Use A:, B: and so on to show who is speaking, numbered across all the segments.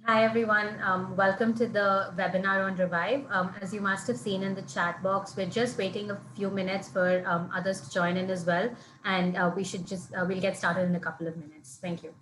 A: Hi, everyone. Welcome to the webinar on Revive. As you must have seen in the chat box, we're just waiting a few minutes for others to join in as well. And we'll get started in a couple of minutes. Thank you.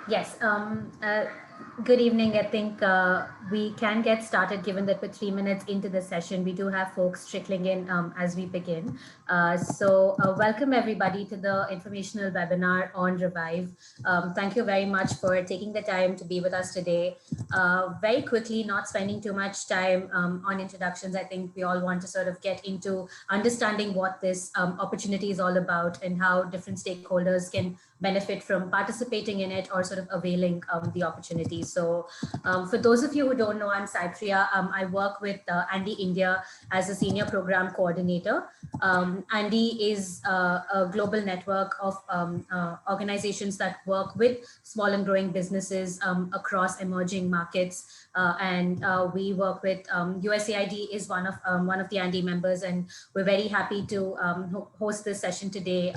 A: Yes. Good evening. I think we can get started given that we're 3 minutes into the session. We do have folks trickling in as we begin. Welcome everybody to the informational webinar on Revive. Thank you very much for taking the time to be with us today. Very quickly, not spending too much time on introductions. I think we all want to sort of get into understanding what this opportunity is all about and how different stakeholders can benefit from participating in it or sort of availing the opportunity. So for those of you who don't know, I'm Saitria. I work with ANDE India as a senior program coordinator. ANDE is a global network of organizations that work with small and growing businesses across emerging markets. We work with USAID is one of the ANDE members, and we're very happy to host this session today.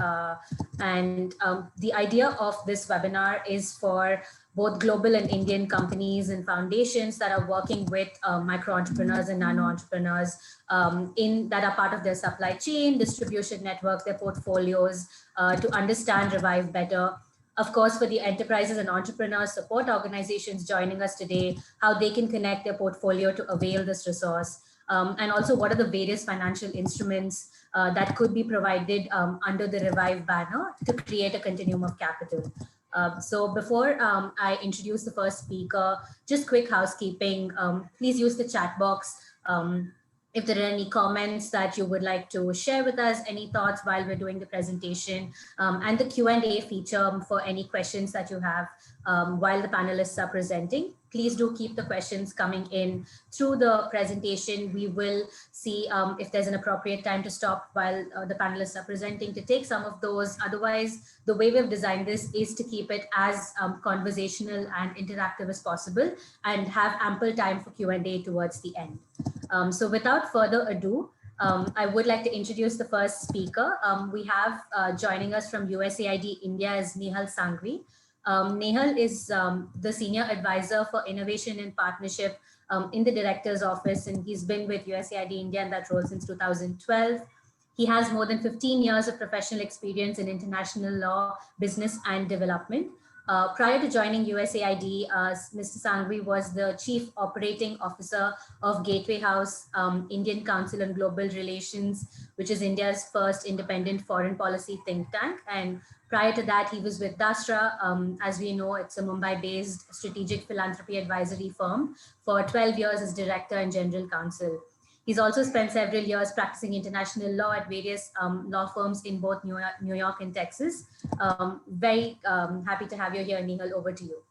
A: The idea of this webinar is for both global and Indian companies and foundations that are working with micro entrepreneurs and nano entrepreneurs that are part of their supply chain, distribution network, their portfolios to understand Revive better. Of course, for the enterprises and entrepreneurs support organizations joining us today, how they can connect their portfolio to avail this resource. And also what are the various financial instruments that could be provided under the Revive banner to create a continuum of capital. So before I introduce the first speaker, just quick housekeeping. Please use the chat box. If there are any comments that you would like to share with us, any thoughts while we're doing the presentation, and the Q&A feature for any questions that you have while the panelists are presenting. Please do keep the questions coming in through the presentation. We will see if there's an appropriate time to stop while the panelists are presenting to take some of those. Otherwise, the way we've designed this is to keep it as conversational and interactive as possible and have ample time for Q&A towards the end. So without further ado, I would like to introduce the first speaker. We have joining us from USAID India is Nehal Sangvi. Nehal is the Senior Advisor for Innovation and Partnership in the Director's Office, and he's been with USAID India in that role since 2012. He has more than 15 years of professional experience in international law, business, and development. Prior to joining USAID, Mr. Sangvi was the Chief Operating Officer of Gateway House, Indian Council on Global Relations, which is India's first independent foreign policy think tank. And prior to that, he was with Dasra. As we know, it's a Mumbai-based strategic philanthropy advisory firm for 12 years as Director and General Counsel. He's also spent several years practicing international law at various law firms in both New York and Texas. Very happy to have you here, Nihal. Over to you.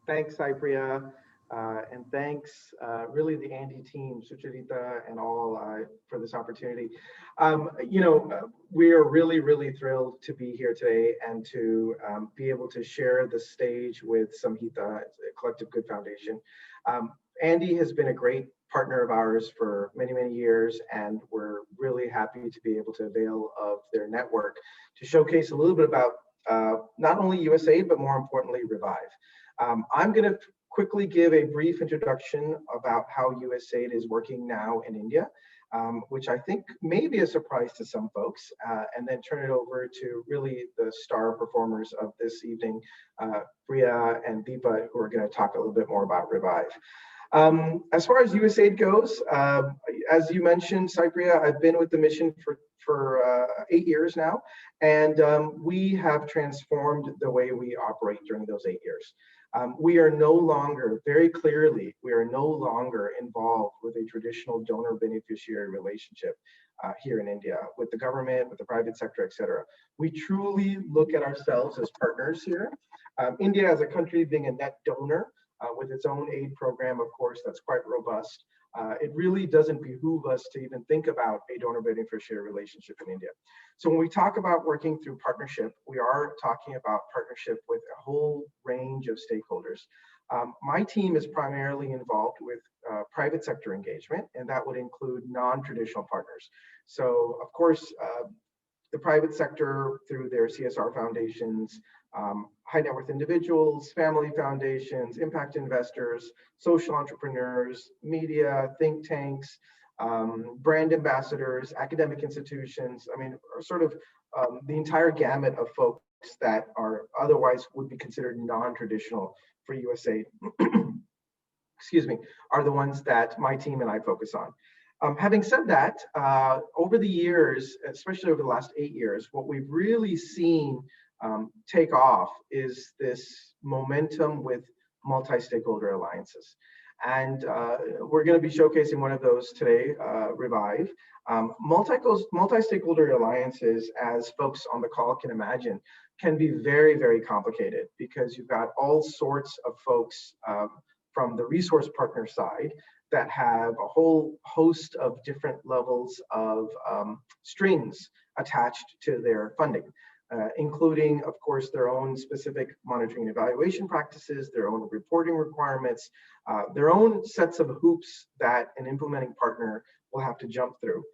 B: Thanks, Cypria, and thanks really the ANDE team, Sucharita and all for this opportunity. We are really, really thrilled to be here today and to be able to share the stage with Samhita, Collective Good Foundation. ANDE has been a great partner of ours for many, many years, and we're really happy to be able to avail of their network to showcase a little bit about not only USAID, but more importantly, Revive. I'm going to quickly give a brief introduction about how USAID is working now in India, which I think may be a surprise to some folks, and then turn it over to really the star performers of this evening, Priya and Deepa, who are going to talk a little bit more about Revive. As far as USAID goes, as you mentioned, Cypria, I've been with the mission for 8 years now, and we have transformed the way we operate during those 8 years. We are no longer, very clearly, we are no longer involved with a traditional donor-beneficiary relationship here in India with the government, with the private sector, et cetera. We truly look at ourselves as partners here. India as a country being a net donor with its own aid program, of course, that's quite robust. It really doesn't behoove us to even think about a donor-beneficiary relationship in India. So when we talk about working through partnership, we are talking about partnership with a whole range of stakeholders. My team is primarily involved with private sector engagement, and that would include non-traditional partners. So of course, the private sector through their CSR foundations, high net worth individuals, family foundations, impact investors, social entrepreneurs, media, think tanks, brand ambassadors, academic institutions. I mean, sort of the entire gamut of folks that are otherwise would be considered non-traditional for USAID, excuse me, are the ones that my team and I focus on. Having said that, over the years, especially over the last 8 years, what we've really seen take off is this momentum with multi-stakeholder alliances. And we're going to be showcasing one of those today, Revive. Multi-stakeholder alliances, as folks on the call can imagine, can be very, very complicated because you've got all sorts of folks from the resource partner side that have a whole host of different levels of strings attached to their funding, including, of course, their own specific monitoring and evaluation practices, their own reporting requirements, their own sets of hoops that an implementing partner will have to jump through.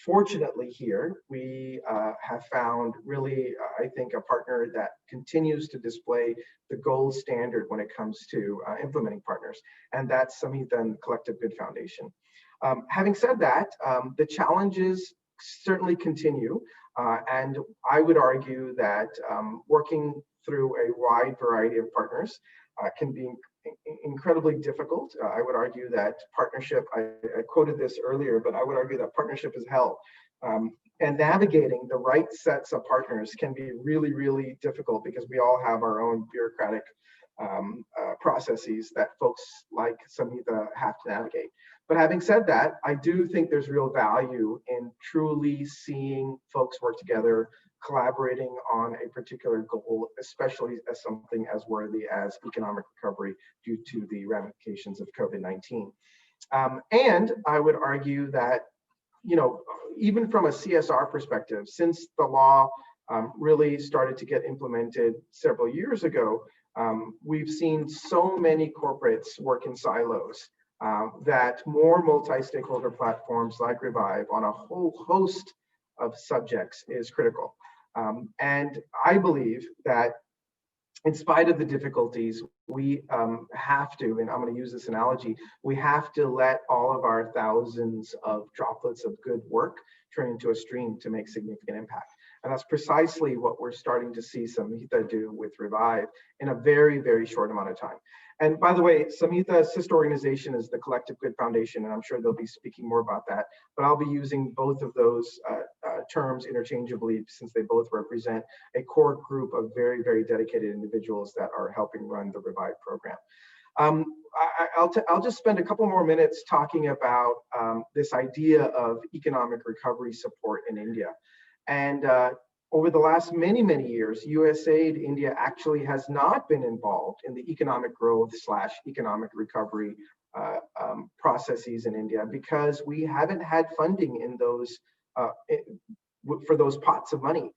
B: Fortunately here, we have found really, I think, a partner that continues to display the gold standard when it comes to implementing partners, and that's Samhita and Collective Good Foundation. Having said that, the challenges certainly continue, and I would argue that working through a wide variety of partners can be incredibly difficult. I would argue that partnership, I quoted this earlier, but I would argue that partnership is hell. And navigating the right sets of partners can be really, really difficult because we all have our own bureaucratic processes that folks like Samhita have to navigate. But having said that, I do think there's real value in truly seeing folks work together, collaborating on a particular goal, especially as something as worthy as economic recovery due to the ramifications of COVID-19. And I would argue that, you know, even from a CSR perspective, since the law really started to get implemented several years ago, we've seen so many corporates work in silos that more multi-stakeholder platforms like Revive on a whole host of subjects is critical. And I believe that in spite of the difficulties, we have to, and I'm going to use this analogy, we have to let all of our thousands of droplets of good work turn into a stream to make significant impact. And that's precisely what we're starting to see Samhita do with Revive in a very, very short amount of time. And by the way, Samhita's sister organization is the Collective Good Foundation, and I'm sure they'll be speaking more about that. But I'll be using both of those terms interchangeably since they both represent a core group of very, very dedicated individuals that are helping run the Revive program. I'll just spend a couple more minutes talking about this idea of economic recovery support in India. And over the last many, many years, USAID India actually has not been involved in the economic growth / economic recovery processes in India because we haven't had funding in those for those pots of money.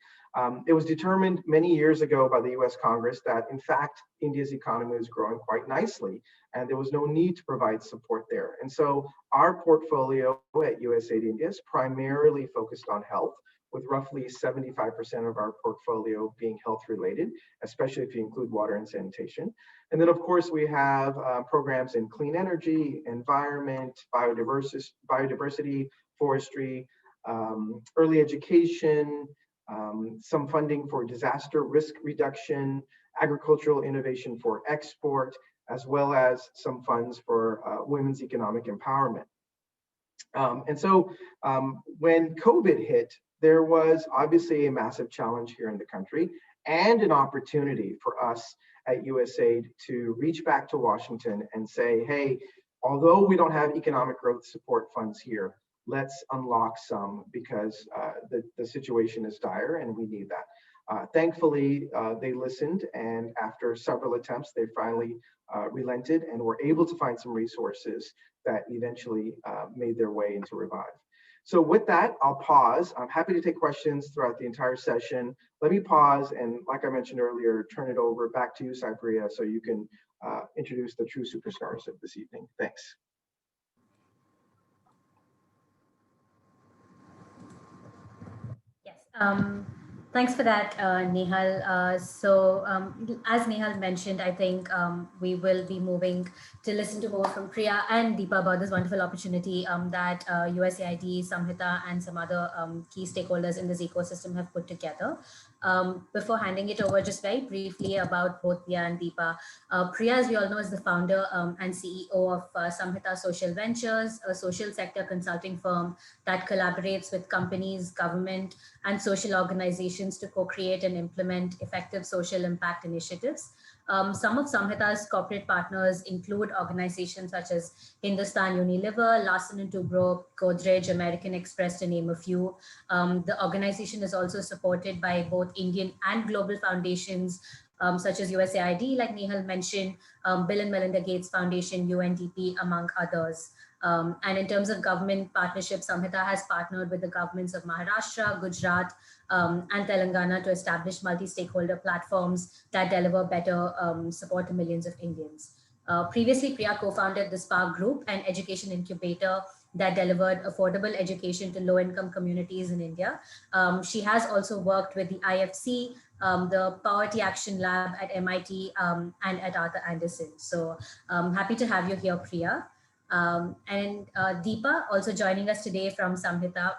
B: It was determined many years ago by the US Congress that in fact, India's economy was growing quite nicely and there was no need to provide support there. And so our portfolio at USAID India is primarily focused on health, with roughly 75% of our portfolio being health related, especially if you include water and sanitation. And then of course we have programs in clean energy, environment, biodiversity, forestry, early education, some funding for disaster risk reduction, agricultural innovation for export, as well as some funds for women's economic empowerment. And so when COVID hit, there was obviously a massive challenge here in the country and an opportunity for us at USAID to reach back to Washington and say, hey, although we don't have economic growth support funds here, let's unlock some because the situation is dire and we need that. Thankfully, they listened, and after several attempts, they finally relented and were able to find some resources that eventually made their way into Revive. So with that, I'll pause. I'm happy to take questions throughout the entire session. Let me pause and, like I mentioned earlier, turn it over back to you, Cypriya, so you can introduce the true superstars of this evening. Thanks.
A: Yes. Thanks for that, Nehal. So as Nehal mentioned, I think we will be moving to listen to more from Priya and Deepa about this wonderful opportunity that USAID, Samhita, and some other key stakeholders in this ecosystem have put together. Before handing it over, just very briefly about both Priya and Deepa. Priya, as we all know, is the founder and CEO of Samhita Social Ventures, a social sector consulting firm that collaborates with companies, government, and social organizations to co-create and implement effective social impact initiatives. Some of Samhita's corporate partners include organizations such as Hindustan Unilever, Larsen & Toubro, Godrej, American Express, to name a few. The organization is also supported by both Indian and global foundations, such as USAID, like Nehal mentioned, Bill and Melinda Gates Foundation, UNDP, among others. And in terms of government partnerships, Samhita has partnered with the governments of Maharashtra, Gujarat, and Telangana to establish multi-stakeholder platforms that deliver better support to millions of Indians. Previously, Priya co-founded the Spark Group, an education incubator that delivered affordable education to low-income communities in India. She has also worked with the IFC, the Poverty Action Lab at MIT, and at Arthur Andersen. So happy to have you here, Priya. And Deepa, also joining us today from Samhita,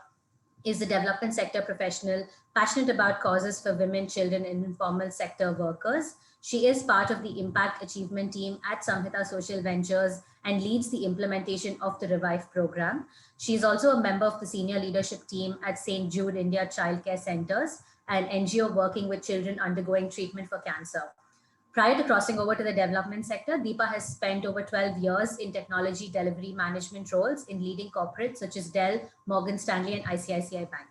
A: is the development sector professional passionate about causes for women, children, and informal sector workers. She is part of the Impact Achievement team at Samhita Social Ventures and leads the implementation of the Revive program. She is also a member of the senior leadership team at St. Jude India Childcare Centers, an NGO working with children undergoing treatment for cancer. Prior to crossing over to the development sector, Deepa has spent over 12 years in technology delivery management roles in leading corporates such as Dell, Morgan Stanley, and ICICI Bank.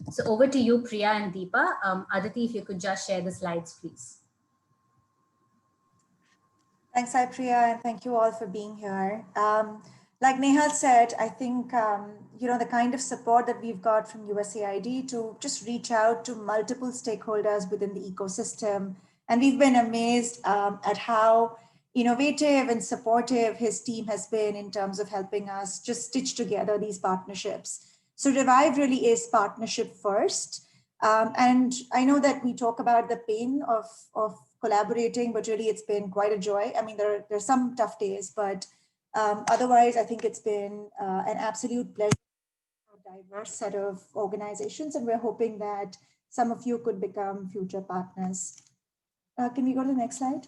A: So over to you, Priya and Deepa. Aditi, if you could just share the slides, please.
C: Thanks, Priya, and thank you all for being here. Like Nehal said, I think, the kind of support that we've got from USAID to just reach out to multiple stakeholders within the ecosystem. And we've been amazed at how innovative and supportive his team has been in terms of helping us just stitch together these partnerships. So Revive really is partnership first. And I know that we talk about the pain of collaborating, but really it's been quite a joy. I mean, there's some tough days, but otherwise I think it's been an absolute pleasure for a diverse set of organizations. And we're hoping that some of you could become future partners. Can we go to the next slide?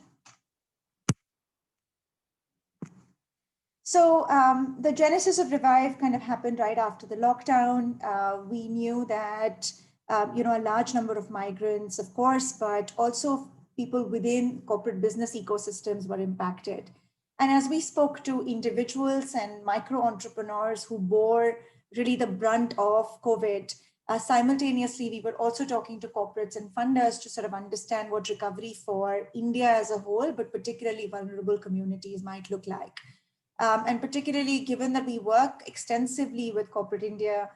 C: So the genesis of Revive kind of happened right after the lockdown. We knew that, a large number of migrants, of course, but also people within corporate business ecosystems were impacted. And as we spoke to individuals and micro entrepreneurs who bore really the brunt of COVID, simultaneously, we were also talking to corporates and funders to sort of understand what recovery for India as a whole, but particularly vulnerable communities might look like. And particularly given that we work extensively with corporate India,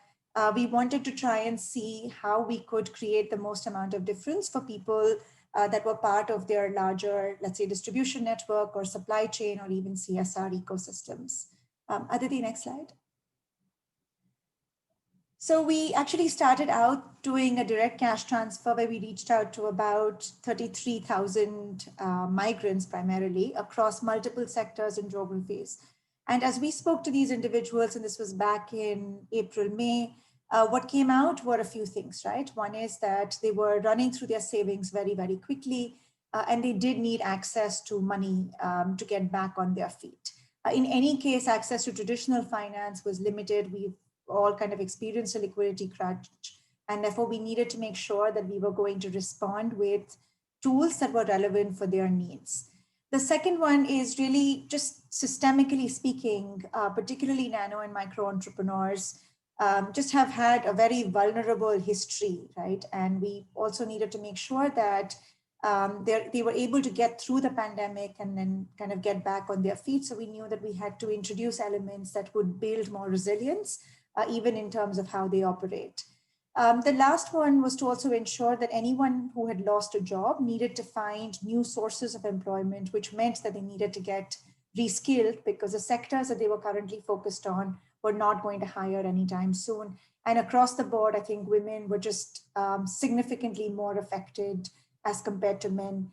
C: we wanted to try and see how we could create the most amount of difference for people that were part of their larger, let's say, distribution network or supply chain or even CSR ecosystems. Aditi, next slide. So we actually started out doing a direct cash transfer where we reached out to about 33,000 migrants primarily across multiple sectors and geographies. And as we spoke to these individuals, and this was back in April, May, what came out were a few things, right? One is that they were running through their savings very, very quickly, and they did need access to money to get back on their feet. In any case, access to traditional finance was limited. We've all kind of experienced a liquidity crunch, and therefore we needed to make sure that we were going to respond with tools that were relevant for their needs. The second one is really just systemically speaking, particularly nano and micro entrepreneurs just have had a very vulnerable history, right? And we also needed to make sure that they were able to get through the pandemic and then kind of get back on their feet. So we knew that we had to introduce elements that would build more resilience, even in terms of how they operate. The last one was to also ensure that anyone who had lost a job needed to find new sources of employment, which meant that they needed to get reskilled because the sectors that they were currently focused on were not going to hire anytime soon. And across the board, I think women were just significantly more affected as compared to men.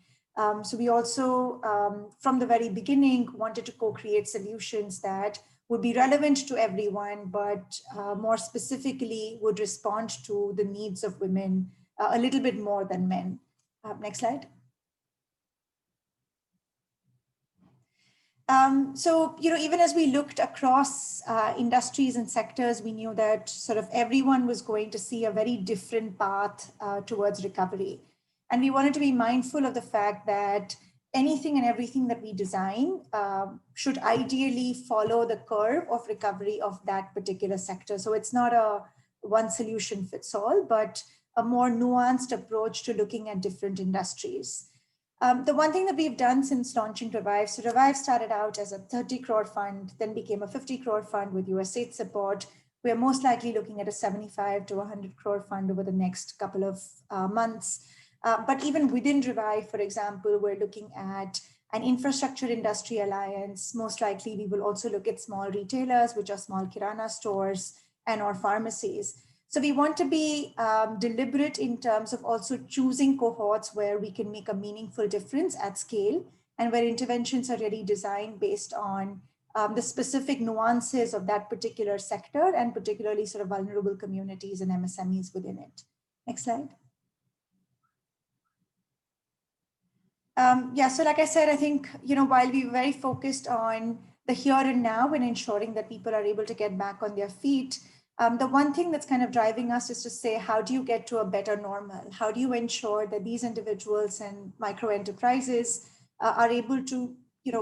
C: So we also, from the very beginning, wanted to co-create solutions that would be relevant to everyone, but more specifically would respond to the needs of women a little bit more than men. Next slide. So, even as we looked across industries and sectors, we knew that sort of everyone was going to see a very different path towards recovery. And we wanted to be mindful of the fact that anything and everything that we design should ideally follow the curve of recovery of that particular sector. So it's not a one solution fits all, but a more nuanced approach to looking at different industries. The one thing that we've done since launching Revive, so Revive started out as a 30 crore fund, then became a 50 crore fund with USAID support. We are most likely looking at a 75 to 100 crore fund over the next couple of months. But even within Revive, for example, we're looking at an infrastructure industry alliance. Most likely, we will also look at small retailers, which are small kirana stores and or pharmacies. So we want to be deliberate in terms of also choosing cohorts where we can make a meaningful difference at scale and where interventions are really designed based on the specific nuances of that particular sector and particularly sort of vulnerable communities and MSMEs within it. Next slide. So like I said, I think, while we were very focused on the here and now and ensuring that people are able to get back on their feet, the one thing that's kind of driving us is to say, how do you get to a better normal? How do you ensure that these individuals and micro enterprises are able to,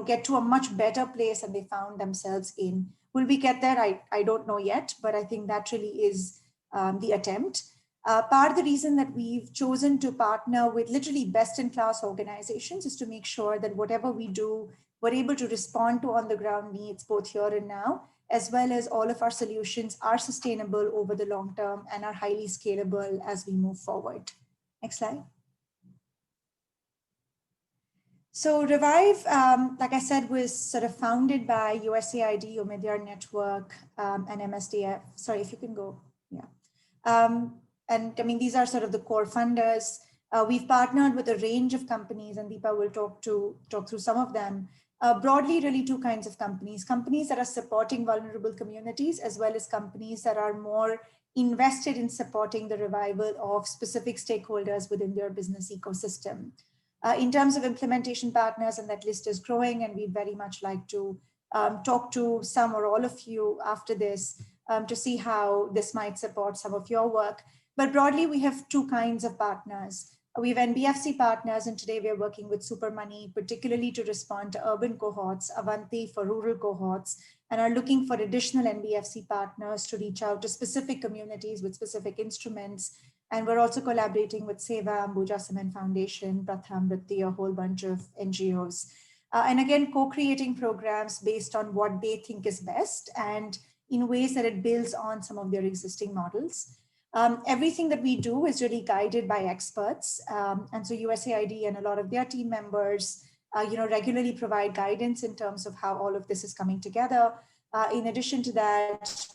C: get to a much better place than they found themselves in? Will we get there? I don't know yet, but I think that really is the attempt. Part of the reason that we've chosen to partner with literally best-in-class organizations is to make sure that whatever we do, we're able to respond to on-the-ground needs both here and now, as well as all of our solutions are sustainable over the long term and are highly scalable as we move forward. Next slide. So Revive, like I said, was sort of founded by USAID, Omidyar Network, and MSDF. Sorry, if you can go, yeah. And I mean, these are sort of the core funders. We've partnered with a range of companies, and Deepa will talk through some of them. Broadly, really two kinds of companies that are supporting vulnerable communities, as well as companies that are more invested in supporting the revival of specific stakeholders within their business ecosystem. In terms of implementation partners, and that list is growing, and we'd very much like to talk to some or all of you after this to see how this might support some of your work. But broadly, we have two kinds of partners. We have NBFC partners, and today we are working with Super Money, particularly to respond to urban cohorts, Avanti for rural cohorts, and are looking for additional NBFC partners to reach out to specific communities with specific instruments. And we're also collaborating with Seva, Ambuja Cement Foundation, Prathamriti, a whole bunch of NGOs. And again, co-creating programs based on what they think is best and in ways that it builds on some of their existing models. Everything that we do is really guided by experts. And so USAID and a lot of their team members, regularly provide guidance in terms of how all of this is coming together. In addition to that,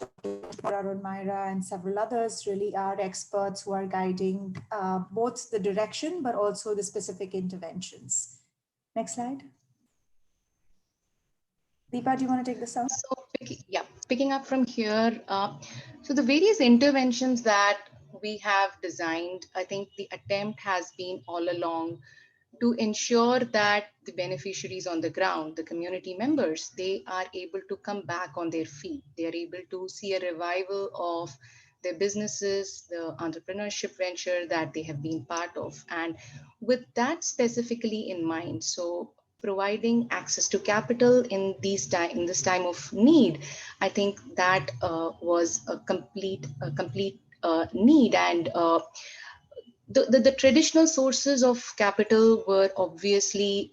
C: Arun Myra and several others really are experts who are guiding both the direction, but also the specific interventions. Next slide. Deepa, do you want to take this on?
D: So, picking up from here, so the various interventions that we have designed, I think the attempt has been all along to ensure that the beneficiaries on the ground, the community members, they are able to come back on their feet. They are able to see a revival of their businesses, the entrepreneurship venture that they have been part of. And with that specifically in mind, so providing access to capital in this time of need, I think that was a complete need. And the traditional sources of capital were obviously,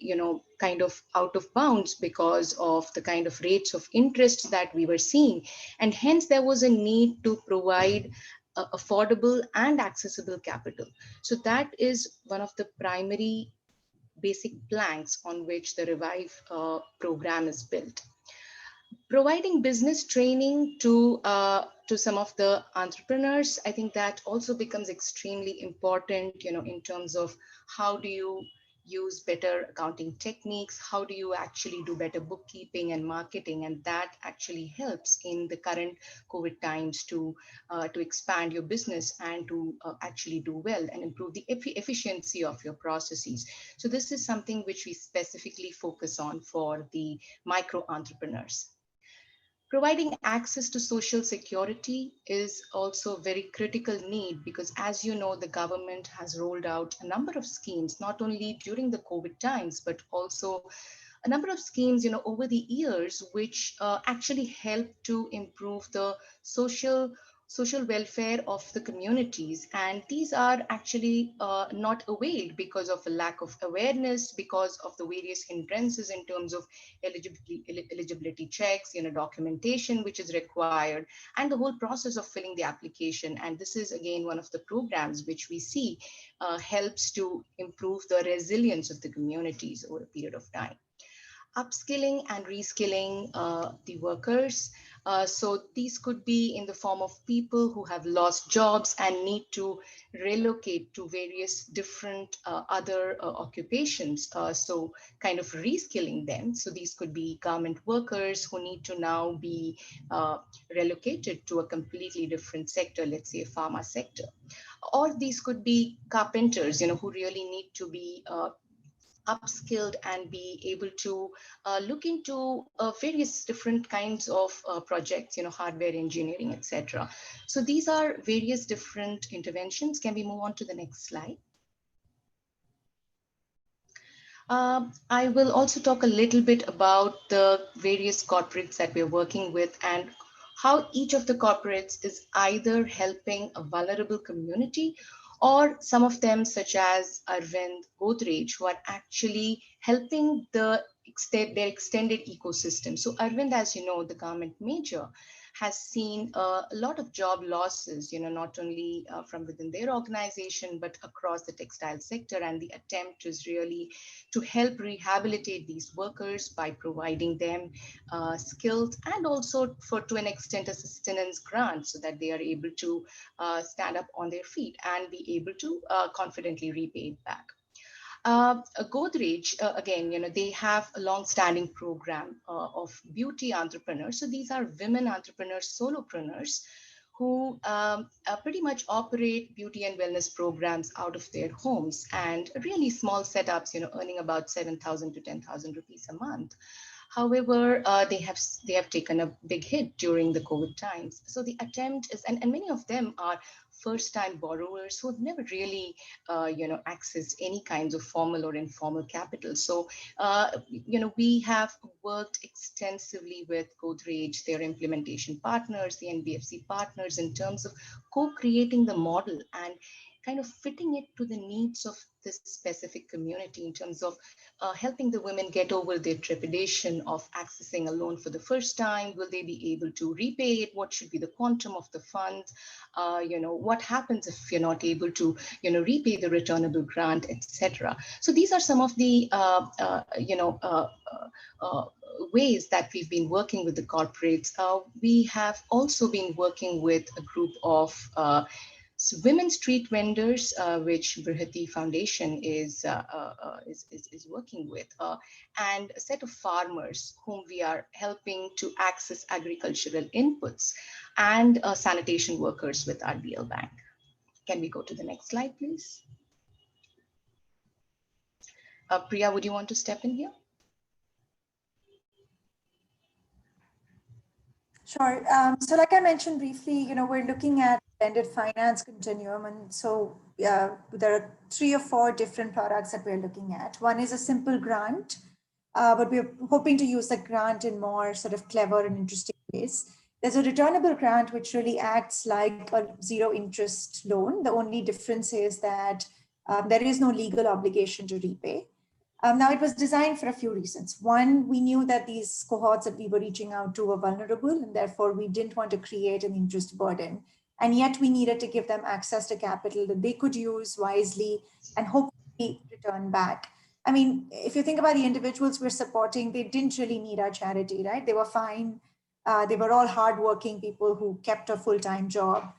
D: kind of out of bounds because of the kind of rates of interest that we were seeing. And hence there was a need to provide affordable and accessible capital. So that is one of the primary basic planks on which the Revive program is built. Providing business training to some of the entrepreneurs, I think that also becomes extremely important, in terms of how do you use better accounting techniques, how do you actually do better bookkeeping and marketing, and that actually helps in the current COVID times to expand your business and to actually do well and improve the efficiency of your processes. So this is something which we specifically focus on for the micro entrepreneurs. Providing access to social security is also a very critical need because, as you know, the government has rolled out a number of schemes, not only during the COVID times, but also a number of schemes, over the years, which actually help to improve the social welfare of the communities. And these are actually not availed because of a lack of awareness, because of the various hindrances in terms of eligibility checks, documentation which is required, and the whole process of filling the application. And this is again one of the programs which we see helps to improve the resilience of the communities over a period of time. Upskilling and reskilling the workers. So these could be in the form of people who have lost jobs and need to relocate to various different other occupations. So kind of reskilling them. So these could be government workers who need to now be relocated to a completely different sector, let's say a pharma sector. Or these could be carpenters, who really need to be upskilled and be able to look into various different kinds of projects, hardware engineering, etc. So these are various different interventions. Can we move on to the next slide? I will also talk a little bit about the various corporates that we're working with and how each of the corporates is either helping a vulnerable community or some of them, such as Arvind, Godrej, who are actually helping their extended ecosystem. So Arvind, as you know, the government major, has seen a lot of job losses, not only from within their organization, but across the textile sector. And the attempt is really to help rehabilitate these workers by providing them skills and also to an extent a sustenance grant so that they are able to stand up on their feet and be able to confidently repay it back. Godrej, again, they have a long-standing program of beauty entrepreneurs. So these are women entrepreneurs, solopreneurs, who pretty much operate beauty and wellness programs out of their homes and really small setups, earning about 7,000 to 10,000 rupees a month. However, they have taken a big hit during the COVID times. So the attempt is, and many of them are first-time borrowers who have never really, accessed any kinds of formal or informal capital. So, we have worked extensively with Godrej, their implementation partners, the NBFC partners, in terms of co-creating the model and kind of fitting it to the needs of this specific community in terms of helping the women get over their trepidation of accessing a loan for the first time. Will they be able to repay it? What should be the quantum of the funds? What happens if you're not able to, repay the returnable grant, etc. So these are some of the, ways that we've been working with the corporates. We have also been working with a group of women street vendors, which Brighati Foundation is working with, and a set of farmers whom we are helping to access agricultural inputs, and sanitation workers with RBL Bank. Can we go to the next slide, please? Priya, would you want to step in here?
C: Sure. So like I mentioned briefly, we're looking at blended finance continuum. And so there are 3 or 4 different products that we're looking at. One is a simple grant, but we're hoping to use the grant in more sort of clever and interesting ways. There's a returnable grant, which really acts like a zero interest loan. The only difference is that there is no legal obligation to repay. Now, it was designed for a few reasons. One, we knew that these cohorts that we were reaching out to were vulnerable, and therefore we didn't want to create an interest burden. And yet we needed to give them access to capital that they could use wisely and hopefully return back. I mean, if you think about the individuals we're supporting, they didn't really need our charity, right? They were fine. They were all hardworking people who kept a full-time job.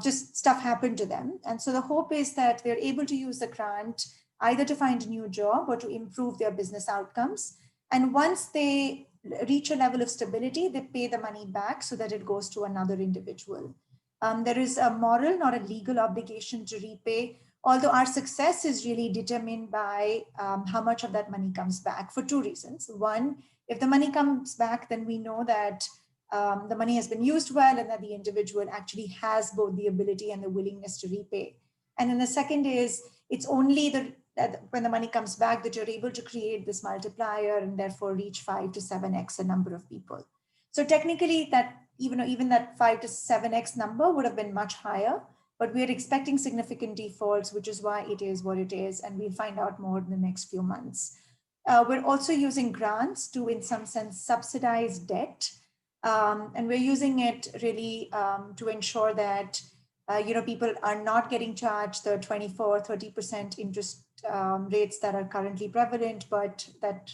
C: Just stuff happened to them. And so the hope is that they're able to use the grant either to find a new job or to improve their business outcomes. And once they reach a level of stability, they pay the money back so that it goes to another individual. There is a moral, not a legal obligation to repay, although our success is really determined by how much of that money comes back for 2 reasons. One, if the money comes back, then we know that the money has been used well and that the individual actually has both the ability and the willingness to repay. And then the second is, it's only when the money comes back that you're able to create this multiplier and therefore reach 5 to 7x the number of people. So technically that even that 5 to 7x number would have been much higher, but we're expecting significant defaults, which is why it is what it is. And we'll find out more in the next few months. We're also using grants to, in some sense, subsidize debt. And we're using it really to ensure that people are not getting charged the 24-30% interest rates that are currently prevalent, but that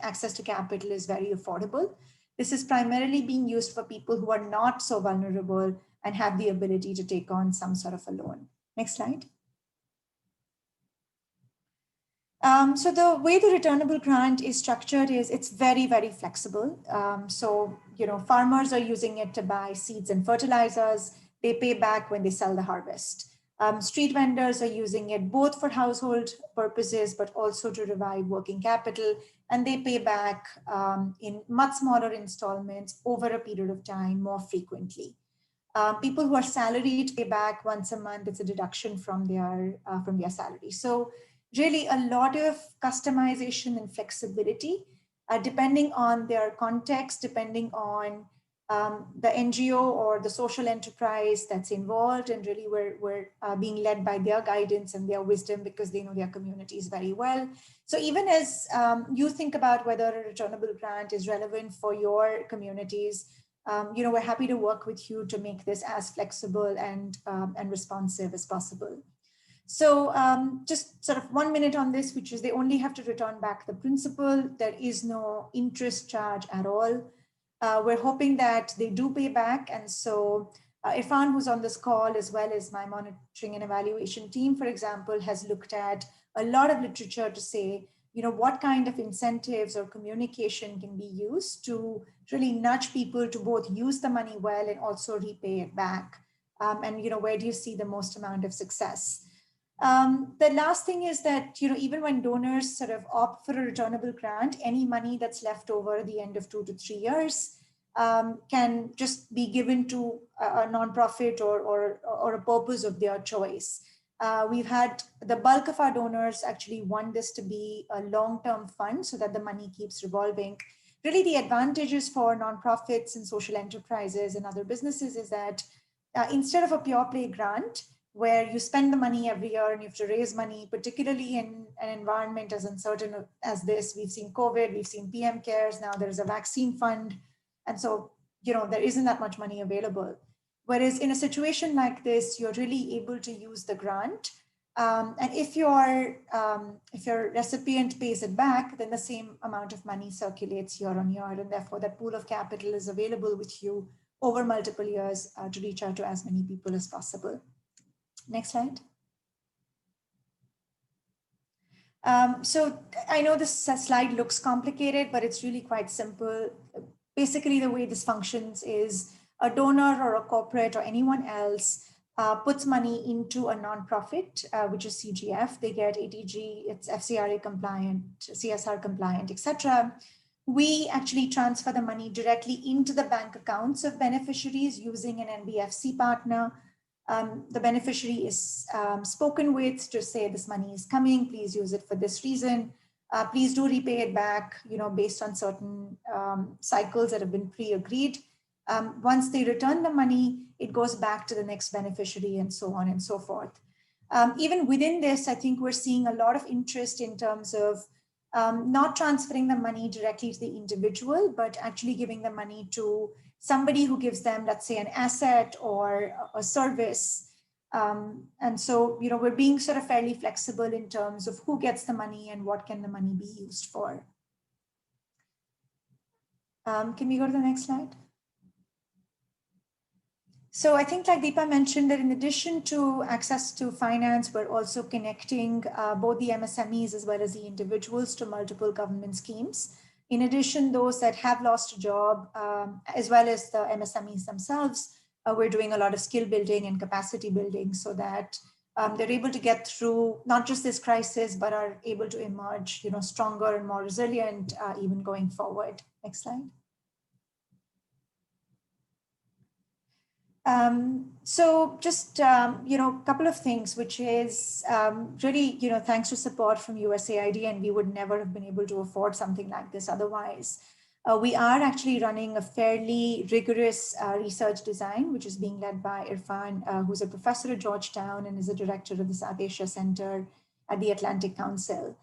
C: access to capital is very affordable. This is primarily being used for people who are not so vulnerable and have the ability to take on some sort of a loan. Next slide. So the way the returnable grant is structured is it's very, very flexible. Farmers are using it to buy seeds and fertilizers. They pay back when they sell the harvest. Street vendors are using it both for household purposes, but also to revive working capital. And they pay back in much smaller installments over a period of time more frequently. People who are salaried pay back once a month. It's a deduction from their salary. So really a lot of customization and flexibility, depending on their context, depending on the NGO or the social enterprise that's involved, and really we're being led by their guidance and their wisdom because they know their communities very well. So even as you think about whether a returnable grant is relevant for your communities, we're happy to work with you to make this as flexible and responsive as possible. So just sort of 1 minute on this, which is they only have to return back the principal. There is no interest charge at all. We're hoping that they do pay back. And so Irfan, who's on this call, as well as my monitoring and evaluation team, for example, has looked at a lot of literature to say, what kind of incentives or communication can be used to really nudge people to both use the money well and also repay it back. And where do you see the most amount of success? The last thing is that, even when donors sort of opt for a returnable grant, any money that's left over at the end of 2 to 3 years can just be given to a nonprofit or a purpose of their choice. We've had the bulk of our donors actually want this to be a long-term fund so that the money keeps revolving. Really, the advantages for nonprofits and social enterprises and other businesses is that instead of a pure play grant, where you spend the money every year and you have to raise money, particularly in an environment as uncertain as this. We've seen COVID, we've seen PM cares, now there's a vaccine fund. And so, there isn't that much money available. Whereas in a situation like this, you're really able to use the grant. And if your recipient pays it back, then the same amount of money circulates year on year. And therefore that pool of capital is available with you over multiple years to reach out to as many people as possible. Next slide. So I know this slide looks complicated, but it's really quite simple. Basically, the way this functions is a donor or a corporate or anyone else puts money into a nonprofit, which is CGF. They get ATG, it's FCRA compliant, CSR compliant, etc. We actually transfer the money directly into the bank accounts of beneficiaries using an NBFC partner. The beneficiary is spoken with to say this money is coming, please use it for this reason. Please do repay it back, based on certain cycles that have been pre-agreed. Once they return the money, it goes back to the next beneficiary and so on and so forth. Even within this, I think we're seeing a lot of interest in terms of not transferring the money directly to the individual, but actually giving the money to somebody who gives them, let's say, an asset or a service. And so, we're being sort of fairly flexible in terms of who gets the money and what can the money be used for. Can we go to the next slide? So I think, like Deepa mentioned, that in addition to access to finance, we're also connecting both the MSMEs as well as the individuals to multiple government schemes. In addition, those that have lost a job, as well as the MSMEs themselves, we're doing a lot of skill building and capacity building so that they're able to get through not just this crisis, but are able to emerge, stronger and more resilient even going forward. Next slide. So just, a couple of things, which is really, thanks to support from USAID, and we would never have been able to afford something like this otherwise. We are actually running a fairly rigorous research design, which is being led by Irfan, who's a professor at Georgetown and is a director of the South Asia Center at the Atlantic Council.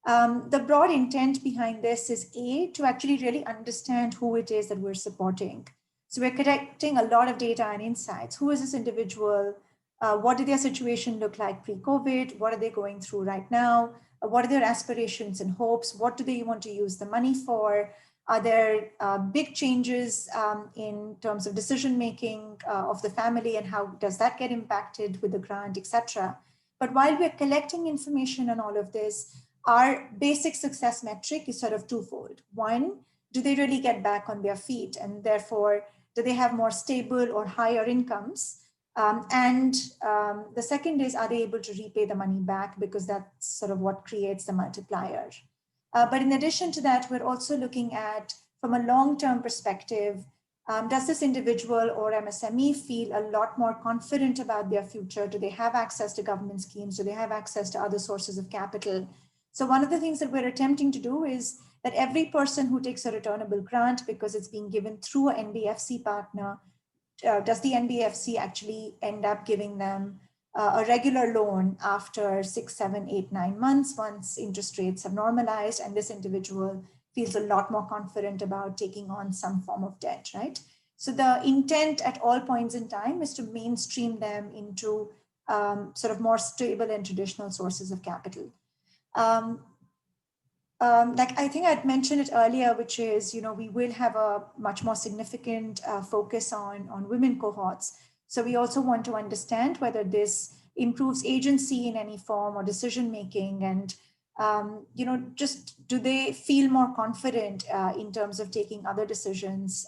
C: The broad intent behind this is to actually really understand who it is that we're supporting. So we're collecting a lot of data and insights. Who is this individual? What did their situation look like pre-COVID? What are they going through right now? What are their aspirations and hopes? What do they want to use the money for? Are there big changes in terms of decision-making of the family, and how does that get impacted with the grant, etc.? But while we're collecting information on all of this, our basic success metric is sort of twofold. One, do they really get back on their feet? And therefore, do they have more stable or higher incomes? The second is, are they able to repay the money back? Because that's sort of what creates the multiplier. But in addition to that, we're also looking at, from a long-term perspective, does this individual or MSME feel a lot more confident about their future? Do they have access to government schemes? Do they have access to other sources of capital? So one of the things that we're attempting to do is that every person who takes a returnable grant, because it's being given through an NBFC partner, does the NBFC actually end up giving them a regular loan after 6, 7, 8, 9 months, once interest rates have normalized, and this individual feels a lot more confident about taking on some form of debt, right? So the intent at all points in time is to mainstream them into sort of more stable and traditional sources of capital. Like I think I'd mentioned it earlier, which is, we will have a much more significant focus on women cohorts. So we also want to understand whether this improves agency in any form or decision-making, and, just do they feel more confident in terms of taking other decisions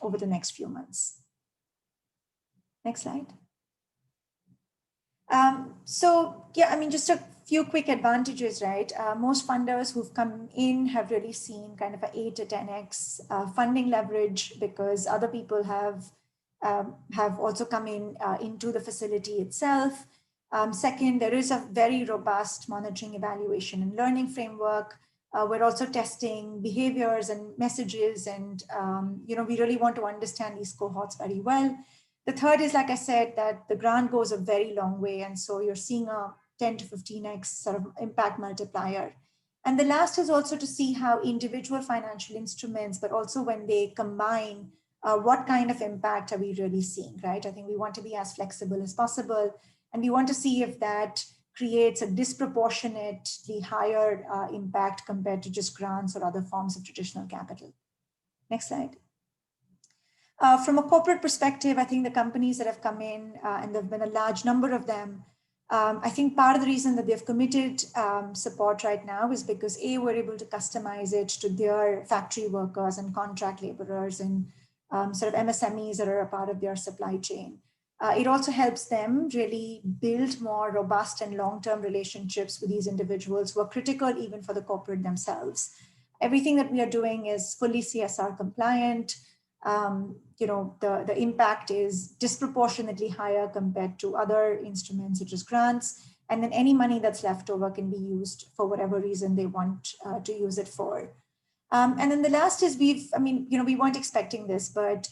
C: over the next few months. Next slide. So yeah, I mean, just a few quick advantages, right? Most funders who've come in have really seen kind of a 8 to 10x funding leverage because other people have also come in into the facility itself. Second, there is a very robust monitoring, evaluation, and learning framework. We're also testing behaviors and messages, and we really want to understand these cohorts very well. The third is, like I said, that the grant goes a very long way, and so you're seeing a 10 to 15x sort of impact multiplier. And the last is also to see how individual financial instruments, but also when they combine, what kind of impact are we really seeing, right? I think we want to be as flexible as possible, and we want to see if that creates a disproportionately higher impact compared to just grants or other forms of traditional capital. Next slide. From a corporate perspective, I think the companies that have come in, and there have been a large number of them, I think part of the reason that they've committed support right now is because A, we're able to customize it to their factory workers and contract laborers and sort of MSMEs that are a part of their supply chain. It also helps them really build more robust and long-term relationships with these individuals who are critical even for the corporate themselves. Everything that we are doing is fully CSR compliant. The impact is disproportionately higher compared to other instruments such as grants. And then any money that's left over can be used for whatever reason they want to use it for. And then the last is we weren't expecting this, but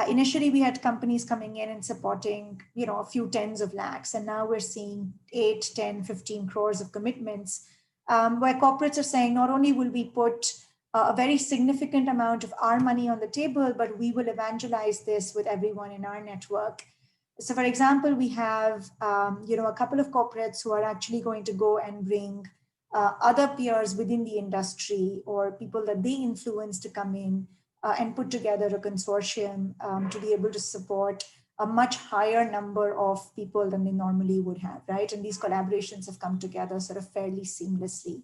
C: initially we had companies coming in and supporting, a few tens of lakhs. And now we're seeing 8, 10, 15 crores of commitments where corporates are saying, not only will we put a very significant amount of our money on the table, but we will evangelize this with everyone in our network. So for example, we have, a couple of corporates who are actually going to go and bring other peers within the industry or people that they influence to come in and put together a consortium to be able to support a much higher number of people than they normally would have, right? And these collaborations have come together sort of fairly seamlessly.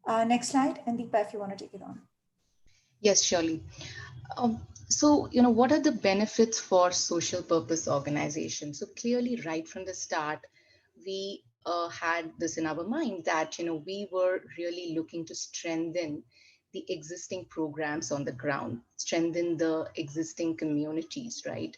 C: Next slide, and Deepa, if you want to take it on.
D: Yes, surely. So, what are the benefits for social purpose organizations? So clearly, right from the start, we had this in our mind that, we were really looking to strengthen the existing programs on the ground, strengthen the existing communities, right?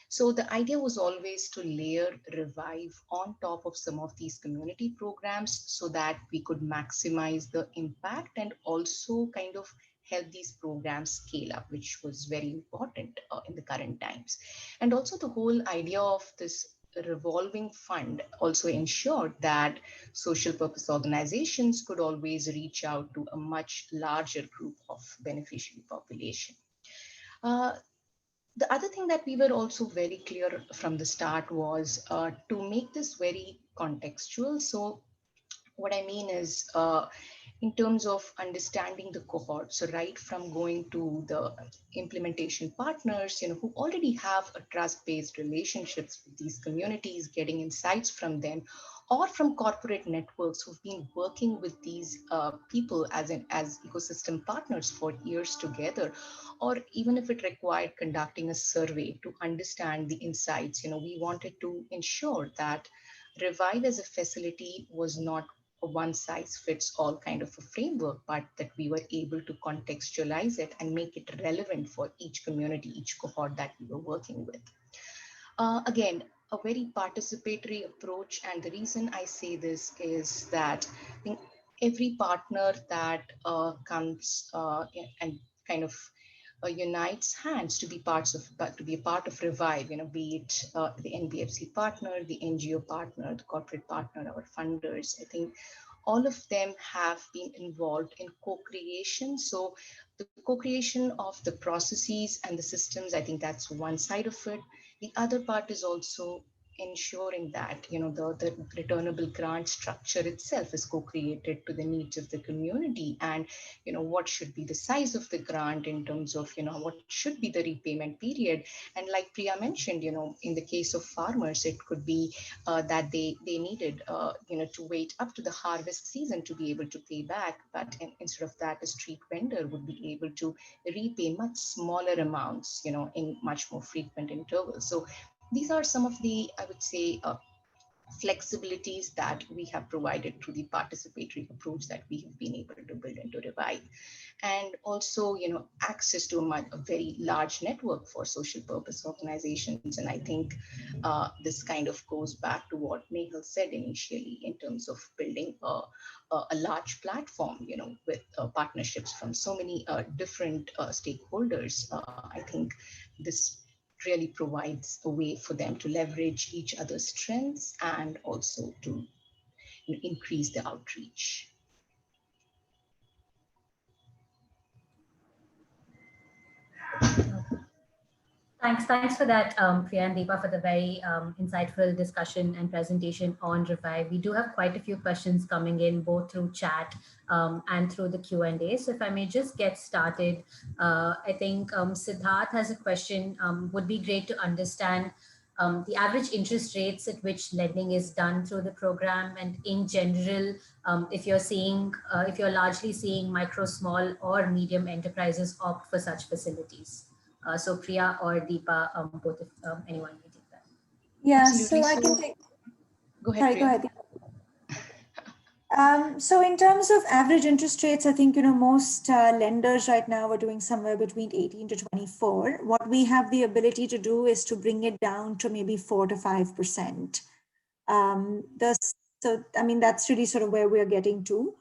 D: So the idea was always to layer Revive on top of some of these community programs so that we could maximize the impact and also kind of help these programs scale up, which was very important in the current times. And also the whole idea of this revolving fund also ensured that social purpose organizations could always reach out to a much larger group of beneficiary population. The other thing that we were also very clear from the start was to make this very contextual. So what I mean is, in terms of understanding the cohort, so right from going to the implementation partners, who already have a trust-based relationships with these communities, getting insights from them, or from corporate networks who've been working with these people as ecosystem partners for years together, or even if it required conducting a survey to understand the insights, we wanted to ensure that Revive as a facility was not a one size fits all kind of a framework, but that we were able to contextualize it and make it relevant for each community, each cohort that we were working with. Again, a very participatory approach. And the reason I say this is that I think every partner that comes and kind of unites hands to be a part of Revive, be it the NBFC partner, the NGO partner, the corporate partner, our funders. I think all of them have been involved in co-creation. So the co-creation of the processes and the systems, I think that's one side of it. The other part is also ensuring that the returnable grant structure itself is co-created to the needs of the community, and what should be the size of the grant in terms of what should be the repayment period. And like Priya mentioned, in the case of farmers, it could be that they needed to wait up to the harvest season to be able to pay back, but instead of that, a street vendor would be able to repay much smaller amounts in much more frequent intervals. So these are some of the, I would say, flexibilities that we have provided through the participatory approach that we have been able to build into Revive. And also, access to a very large network for social purpose organizations. And I think this kind of goes back to what Nehal said initially in terms of building a large platform, with partnerships from so many different stakeholders. I think this really provides a way for them to leverage each other's strengths and also to increase the outreach.
A: Thanks for that, Priya and Deepa, for the very insightful discussion and presentation on Revive. We do have quite a few questions coming in, both through chat and through the Q&A. So if I may just get started, I think Siddharth has a question. Would be great to understand the average interest rates at which lending is done through the program, and in general, if you're largely seeing micro, small, or medium enterprises opt for such facilities. So Priya or Deepa, both if anyone can take that.
C: Yeah,
D: Absolutely.
C: so I can take.
D: Go ahead.
C: Sorry,
D: Priya.
C: go ahead. So in terms of average interest rates, I think most lenders right now are doing somewhere between 18 to 24. What we have the ability to do is to bring it down to maybe 4 to 5%. So I mean that's really sort of where we are getting to.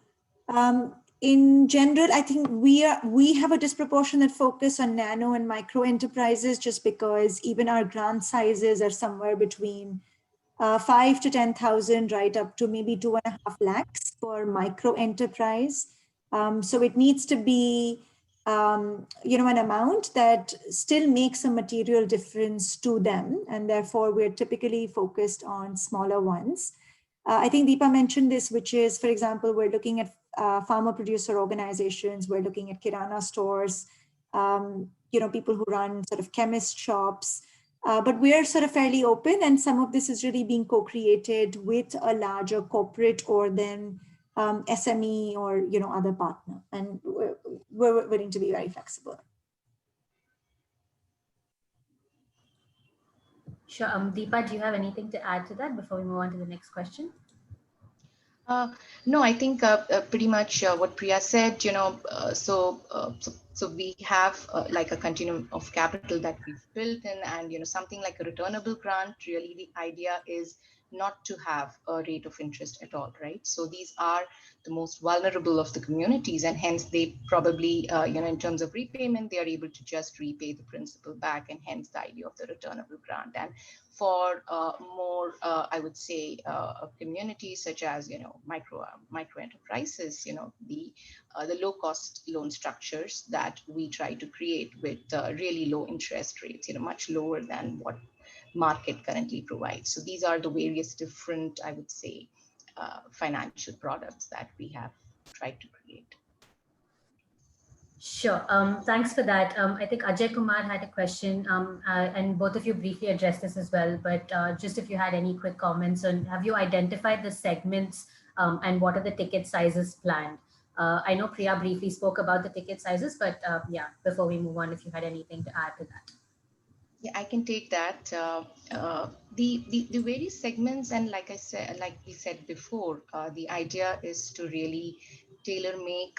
C: In general, I think we have a disproportionate focus on nano and micro enterprises, just because even our grant sizes are somewhere between 5 to 10,000, right up to maybe 2.5 lakhs for micro enterprise. So it needs to be an amount that still makes a material difference to them, and therefore we're typically focused on smaller ones. I think Deepa mentioned this, which is, for example, we're looking at farmer producer organizations, we're looking at kirana stores, people who run sort of chemist shops, but we're sort of fairly open, and some of this is really being co-created with a larger corporate or then SME or other partner, and we're willing to be very flexible.
A: Sure. Deepa, do you have anything to add to that before we move on to the next question?
D: No, I think pretty much what Priya said, so we have like a continuum of capital that we've built in, and something like a returnable grant, really the idea is not to have a rate of interest at all, right? So these are the most vulnerable of the communities, and hence they probably, in terms of repayment, they are able to just repay the principal back, and hence the idea of the returnable grant. And for more, I would say, communities such as micro enterprises, the low cost loan structures that we try to create with really low interest rates, much lower than what market currently provides. So these are the various different, I would say, financial products that we have tried to create.
A: Sure. Thanks for that. I think Ajay Kumar had a question, and both of you briefly addressed this as well, but just if you had any quick comments on, have you identified the segments and what are the ticket sizes planned? I know Priya briefly spoke about the ticket sizes, but yeah, before we move on, if you had anything to add to that.
D: Yeah, I can take that. The various segments, and like we said before, the idea is to really tailor make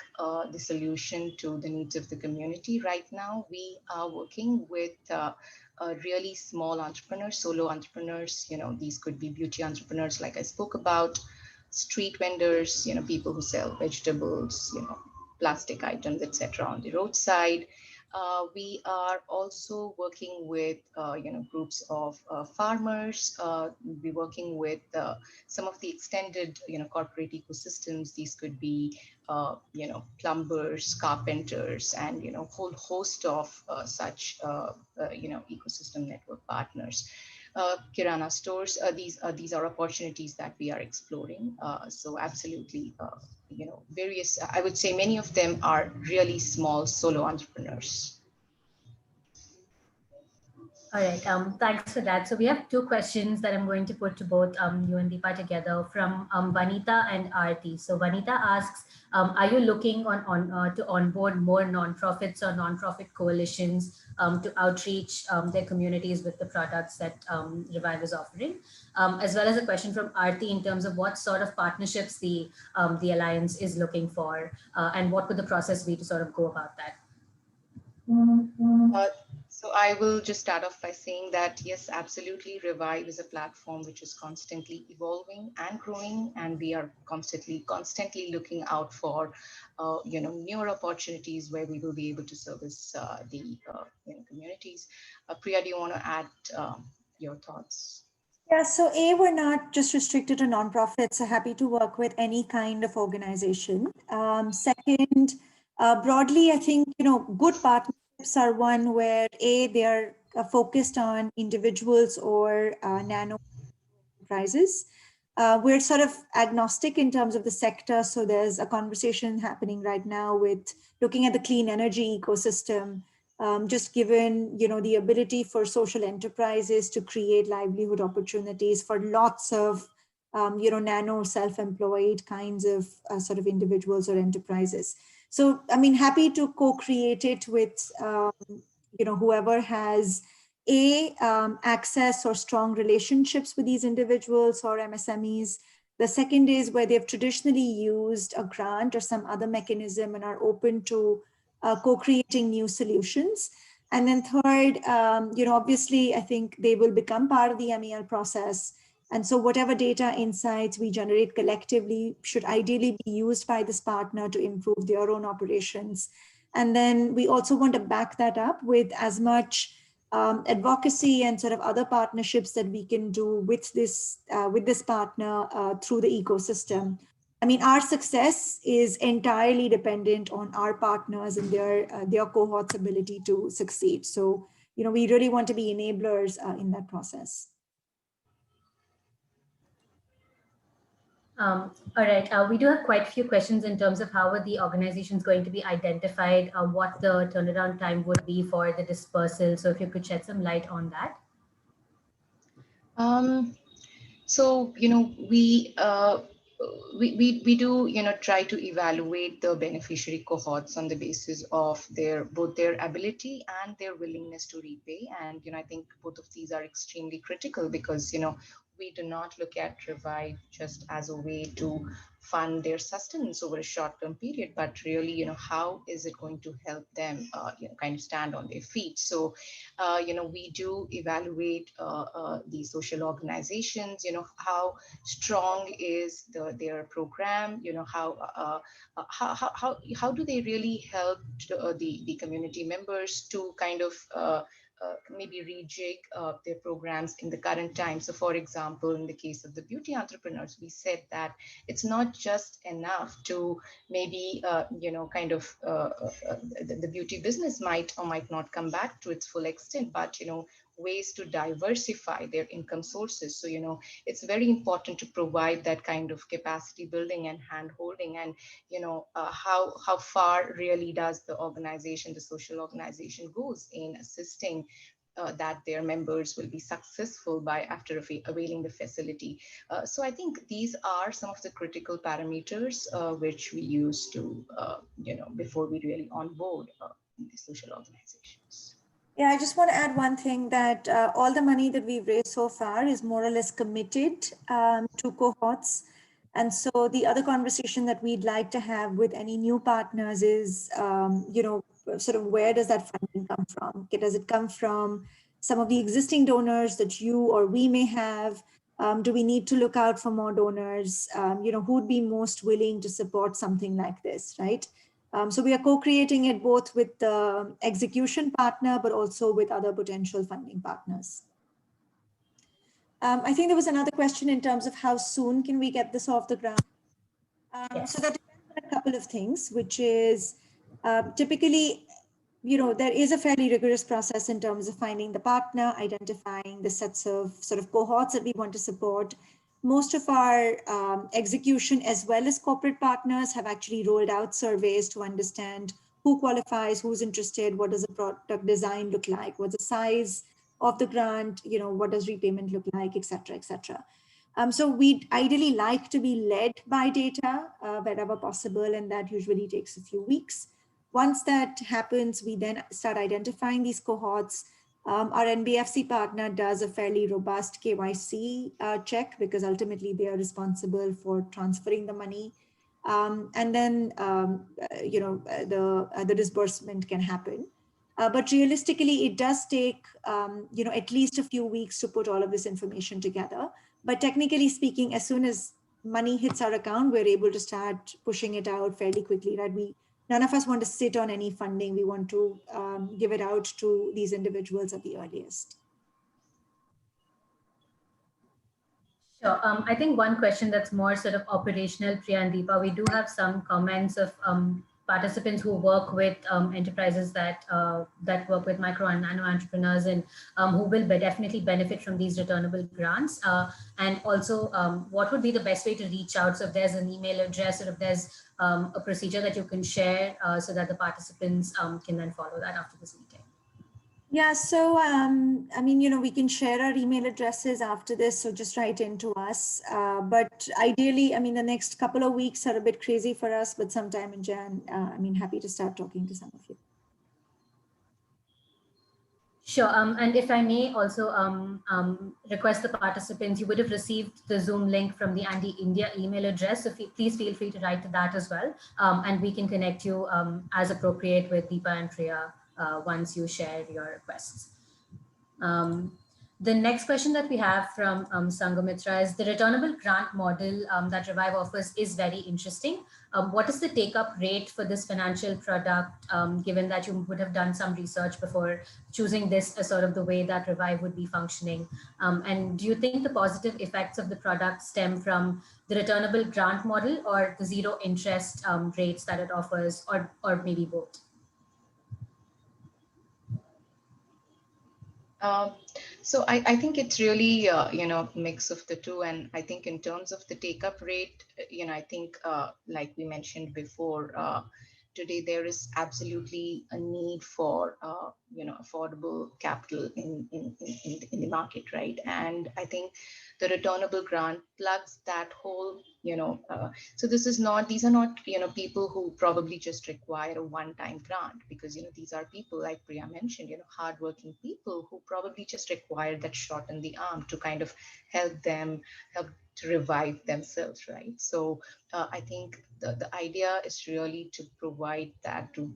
D: the solution to the needs of the community. Right now, we are working with really small entrepreneurs, solo entrepreneurs. These could be beauty entrepreneurs, like I spoke about, street vendors, people who sell vegetables, plastic items, etc. on the roadside. We are also working with groups of farmers. We're working with some of the extended corporate ecosystems. These could be plumbers, carpenters, and whole host of such ecosystem network partners. Kirana stores. These are opportunities that we are exploring. So absolutely, various. I would say many of them are really small solo entrepreneurs.
A: All right, thanks for that. So we have two questions that I'm going to put to both you and Deepa together from Vanita and Aarti. So Vanita asks, are you looking to onboard more nonprofits or nonprofit coalitions to outreach their communities with the products that Revive is offering? As well as a question from Aarti in terms of what sort of partnerships the Alliance is looking for and what would the process be to sort of go about that?
D: So I will just start off by saying that, yes, absolutely, Revive is a platform which is constantly evolving and growing, and we are constantly looking out for, newer opportunities where we will be able to service the communities. Priya, do you want to add your thoughts?
C: Yeah, so we're not just restricted to nonprofits, so happy to work with any kind of organization. Second, broadly, I think, good partnerships are one where they are focused on individuals or nano enterprises. We're sort of agnostic in terms of the sector. So there's a conversation happening right now with looking at the clean energy ecosystem, just given, the ability for social enterprises to create livelihood opportunities for lots of, nano self-employed kinds of sort of individuals or enterprises. So, I mean, happy to co-create it with, whoever has access or strong relationships with these individuals or MSMEs. The second is where they've traditionally used a grant or some other mechanism and are open to co-creating new solutions. And then third, obviously, I think they will become part of the MEL process. And so whatever data insights we generate collectively should ideally be used by this partner to improve their own operations. And then we also want to back that up with as much advocacy and sort of other partnerships that we can do with this partner through the ecosystem. I mean, our success is entirely dependent on our partners and their cohort's ability to succeed. So, we really want to be enablers in that process.
A: All right, we do have quite a few questions in terms of how are the organizations going to be identified, what the turnaround time would be for the dispersal. So if you could shed some light on that.
D: So, we do, try to evaluate the beneficiary cohorts on the basis of both their ability and their willingness to repay. And, I think both of these are extremely critical because, we do not look at Revive just as a way to fund their sustenance over a short-term period, but really, how is it going to help them, kind of stand on their feet? So, we do evaluate the social organizations, how strong is their program, how do they really help the community members to kind of maybe rejig their programs in the current time. So for example, in the case of the beauty entrepreneurs, we said that it's not just enough to maybe, the beauty business might or might not come back to its full extent, but, ways to diversify their income sources. So, it's very important to provide that kind of capacity building and hand holding and, how far really does the social organization goes in assisting that their members will be successful after availing the facility. So I think these are some of the critical parameters which we use to, before we really onboard the social organizations.
C: Yeah, I just want to add one thing that all the money that we've raised so far is more or less committed to cohorts. And so the other conversation that we'd like to have with any new partners is, sort of where does that funding come from? Does it come from some of the existing donors that you or we may have? Do we need to look out for more donors? Who'd be most willing to support something like this, right? So we are co-creating it both with the execution partner, but also with other potential funding partners. I think there was another question in terms of how soon can we get this off the ground?
A: Yes.
C: So that depends on a couple of things, which is typically, there is a fairly rigorous process in terms of finding the partner, identifying the sets of sort of cohorts that we want to support. Most of our execution as well as corporate partners have actually rolled out surveys to understand who qualifies, who's interested, what does a product design look like, what's the size of the grant, what does repayment look like, et cetera, et cetera. So we'd ideally like to be led by data wherever possible, and that usually takes a few weeks. Once that happens, we then start identifying these cohorts. Our NBFC partner does a fairly robust KYC check, because ultimately they are responsible for transferring the money. And then, the disbursement can happen. But realistically, it does take, at least a few weeks to put all of this information together. But technically speaking, as soon as money hits our account, we're able to start pushing it out fairly quickly, right? None of us want to sit on any funding. We want to give it out to these individuals at the earliest.
A: Sure. I think one question that's more sort of operational, Priya and Deepa, we do have some comments of participants who work with enterprises that work with micro and nano entrepreneurs, and who will definitely benefit from these returnable grants. And also, what would be the best way to reach out? So if there's an email address, or if there's a procedure that you can share so that the participants can then follow that after this meeting.
C: Yeah, so we can share our email addresses after this, so just write into us. But ideally, the next couple of weeks are a bit crazy for us, but sometime in Jan, happy to start talking to some of you.
A: Sure. And if I may also request the participants, you would have received the Zoom link from the ANDE India email address. So please feel free to write to that as well. And we can connect you as appropriate with Deepa and Priya once you share your requests. The next question that we have from Sangamitra is, the returnable grant model that Revive offers is very interesting. What is the take-up rate for this financial product, given that you would have done some research before choosing this as sort of the way that Revive would be functioning? And do you think the positive effects of the product stem from the returnable grant model, or the zero interest rates that it offers, or maybe both?
D: So I think it's really, mix of the two. And I think in terms of the take-up rate, I think like we mentioned before, today there is absolutely a need for, affordable capital in the market, right? And I think the returnable grant plugs that whole, so these are not, people who probably just require a one-time grant, because, these are people, like Priya mentioned, hardworking people who probably just require that shot in the arm to kind of help to revive themselves, right? So I think the idea is really to provide that to,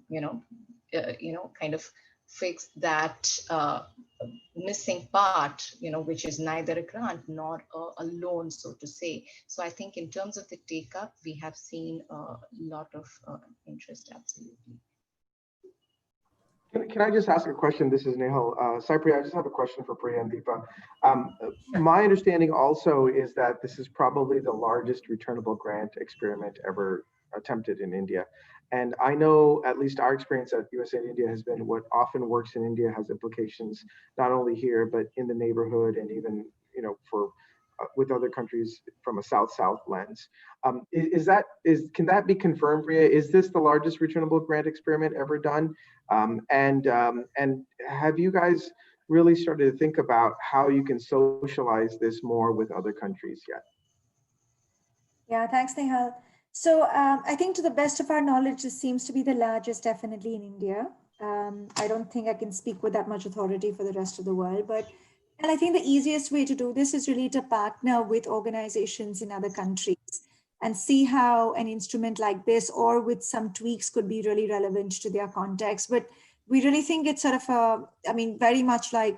D: kind of fix that missing part, which is neither a grant nor a loan, so to say. So I think in terms of the take up, we have seen a lot of interest, absolutely.
B: Can I just ask a question? This is Nehal. Cypriya, I just have a question for Priya and Deepa. My understanding also is that this is probably the largest returnable grant experiment ever attempted in India. And I know at least our experience at USAID India has been, what often works in India has implications not only here, but in the neighborhood, and even, for with other countries from a South-South lens. Can that be confirmed, Priya? Is this the largest returnable grant experiment ever done? And have you guys really started to think about how you can socialize this more with other countries yet?
C: Yeah, thanks, Nehal. So I think, to the best of our knowledge, this seems to be the largest, definitely in India. I don't think I can speak with that much authority for the rest of the world, and I think the easiest way to do this is really to partner with organizations in other countries and see how an instrument like this, or with some tweaks, could be really relevant to their context. But we really think it's sort of very much like,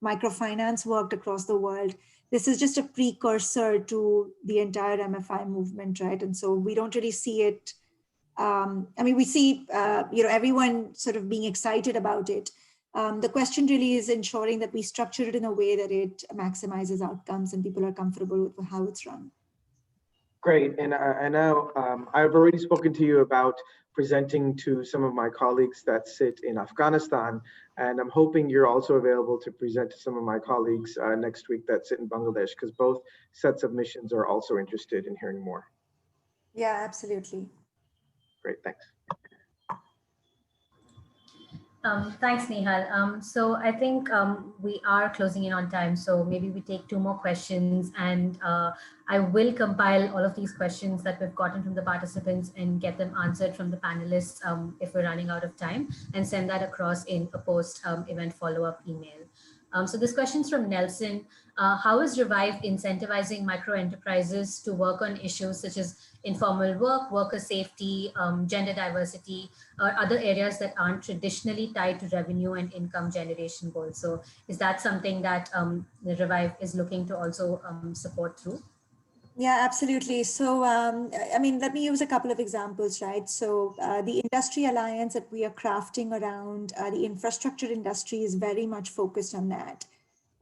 C: microfinance worked across the world. This is just a precursor to the entire MFI movement, right? And so we don't really see it. We see, everyone sort of being excited about it. The question really is ensuring that we structure it in a way that it maximizes outcomes and people are comfortable with how it's run.
B: Great. And I know I've already spoken to you about presenting to some of my colleagues that sit in Afghanistan, and I'm hoping you're also available to present to some of my colleagues next week that sit in Bangladesh, because both sets of missions are also interested in hearing more.
C: Yeah, absolutely.
B: Great, thanks.
A: Thanks, Nihal. So I think we are closing in on time. So maybe we take two more questions, and I will compile all of these questions that we've gotten from the participants and get them answered from the panelists if we're running out of time, and send that across in a post-event follow-up email. So this question's from Nelson. How is Revive incentivizing micro enterprises to work on issues such as informal work, worker safety, gender diversity, or other areas that aren't traditionally tied to revenue and income generation goals? So is that something that the Revive is looking to also support through?
C: Yeah, absolutely. So, I mean, let me use a couple of examples, right? So, the industry alliance that we are crafting around the infrastructure industry is very much focused on that.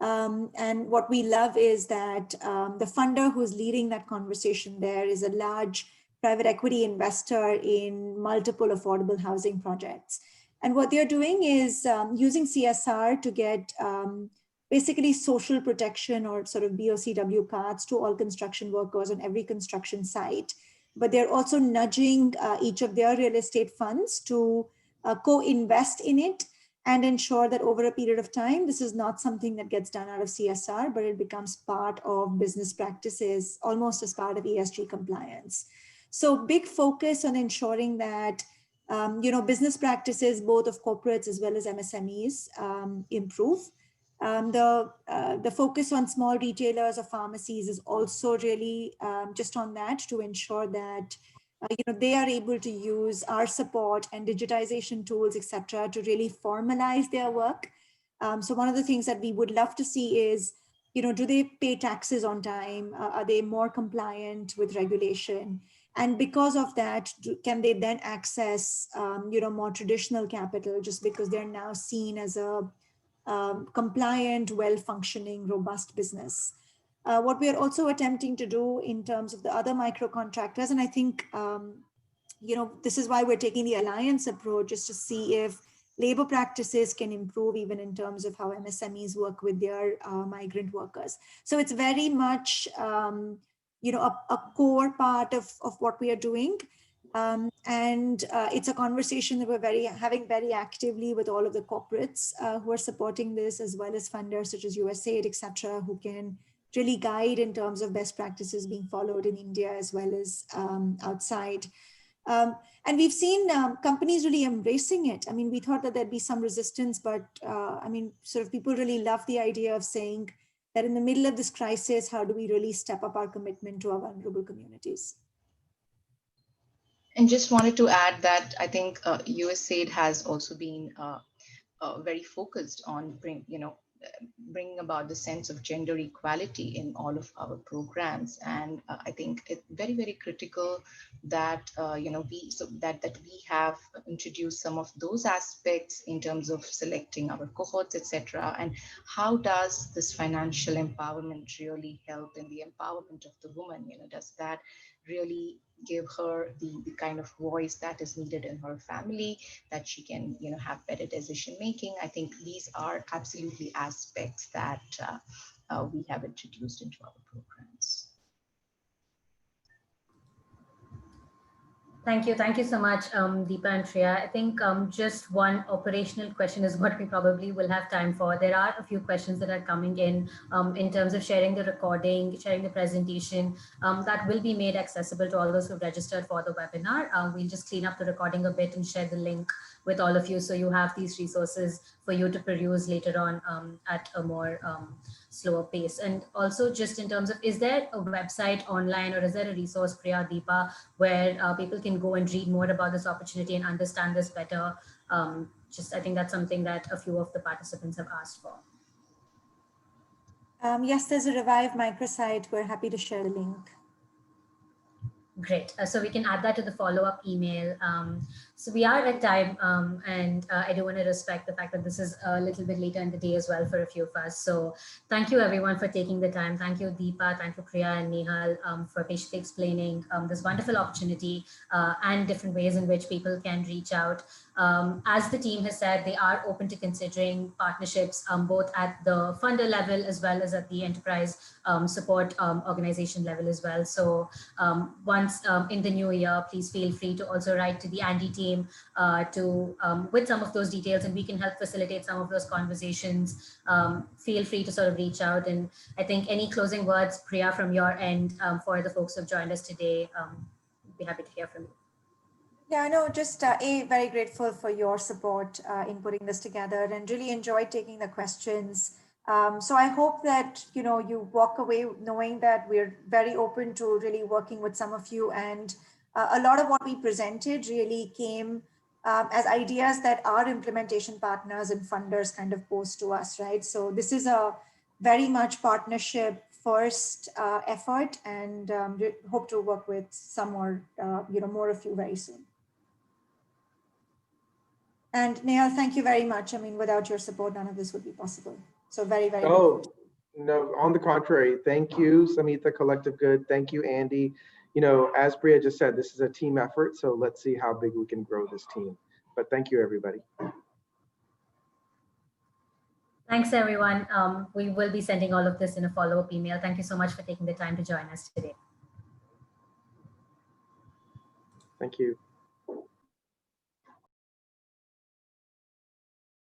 C: And what we love is that the funder who's leading that conversation there is a large private equity investor in multiple affordable housing projects. And what they're doing is using CSR to get basically social protection or sort of BOCW cards to all construction workers on every construction site. But they're also nudging each of their real estate funds to co-invest in it and ensure that over a period of time, this is not something that gets done out of CSR, but it becomes part of business practices, almost as part of ESG compliance. So big focus on ensuring that business practices, both of corporates as well as MSMEs, improve. The focus on small retailers or pharmacies is also really just on that to ensure that they are able to use our support and digitization tools, etc., to really formalize their work. So one of the things that we would love to see is, do they pay taxes on time? Are they more compliant with regulation? And because of that, can they then access, more traditional capital just because they're now seen as a compliant, well-functioning, robust business? What we are also attempting to do in terms of the other micro contractors, and I think, this is why we're taking the alliance approach, is to see if labor practices can improve even in terms of how MSMEs work with their migrant workers. So it's very much, a core part of what we are doing. And it's a conversation that we're having very actively with all of the corporates who are supporting this, as well as funders such as USAID, et cetera, who can really guide in terms of best practices being followed in India as well as outside. And we've seen companies really embracing it. I mean, we thought that there'd be some resistance, but sort of people really love the idea of saying that in the middle of this crisis, how do we really step up our commitment to our vulnerable communities?
D: And just wanted to add that I think USAID has also been very focused on bringing about the sense of gender equality in all of our programs. And I think it's very, very critical that we have introduced some of those aspects in terms of selecting our cohorts, etc. And how does this financial empowerment really help in the empowerment of the woman? Does that really give her the kind of voice that is needed in her family, that she can have better decision making? I think these are absolutely aspects that we have introduced into our programs.
A: Thank you. Thank you so much, Deepa and Shreya. I think just one operational question is what we probably will have time for. There are a few questions that are coming in terms of sharing the recording, sharing the presentation. That will be made accessible to all those who have registered for the webinar. We'll just clean up the recording a bit and share the link with all of you, so you have these resources for you to peruse later on at a more slower pace. And also, just in terms of, is there a website online, or is there a resource, Priya, Deepa, where people can go and read more about this opportunity and understand this better? I think that's something that a few of the participants have asked for.
C: Yes, there's a Revive microsite. We're happy to share the link.
A: Great. So we can add that to the follow-up email. So we are at time, and I do want to respect the fact that this is a little bit later in the day as well for a few of us. So thank you everyone for taking the time. Thank you, Deepa. Thank you, Priya and Nihal, for patiently explaining this wonderful opportunity and different ways in which people can reach out. As the team has said, they are open to considering partnerships both at the funder level as well as at the enterprise support organization level as well. So once once in the new year, please feel free to also write to the ANDE team with some of those details, and we can help facilitate some of those conversations. Feel free to sort of reach out. And I think any closing words, Priya, from your end for the folks who have joined us today, be happy to hear from you.
C: Yeah, I know, just very grateful for your support in putting this together, and really enjoyed taking the questions. So I hope that, you know, you walk away knowing that we're very open to really working with some of you. And a lot of what we presented really came as ideas that our implementation partners and funders kind of posed to us, right? So this is a very much partnership first effort, and hope to work with some more, more of you very soon. And Nehal, thank you very much. I mean, without your support, none of this would be possible. So very, very
B: Oh, no, on the contrary. Thank you, Samhita, Collective Good. Thank you, Andy. You know, as Priya just said, this is a team effort. So let's see how big we can grow this team. But thank you, everybody.
A: Thanks, everyone. We will be sending all of this in a follow-up email. Thank you so much for taking the time to join us today.
B: Thank you.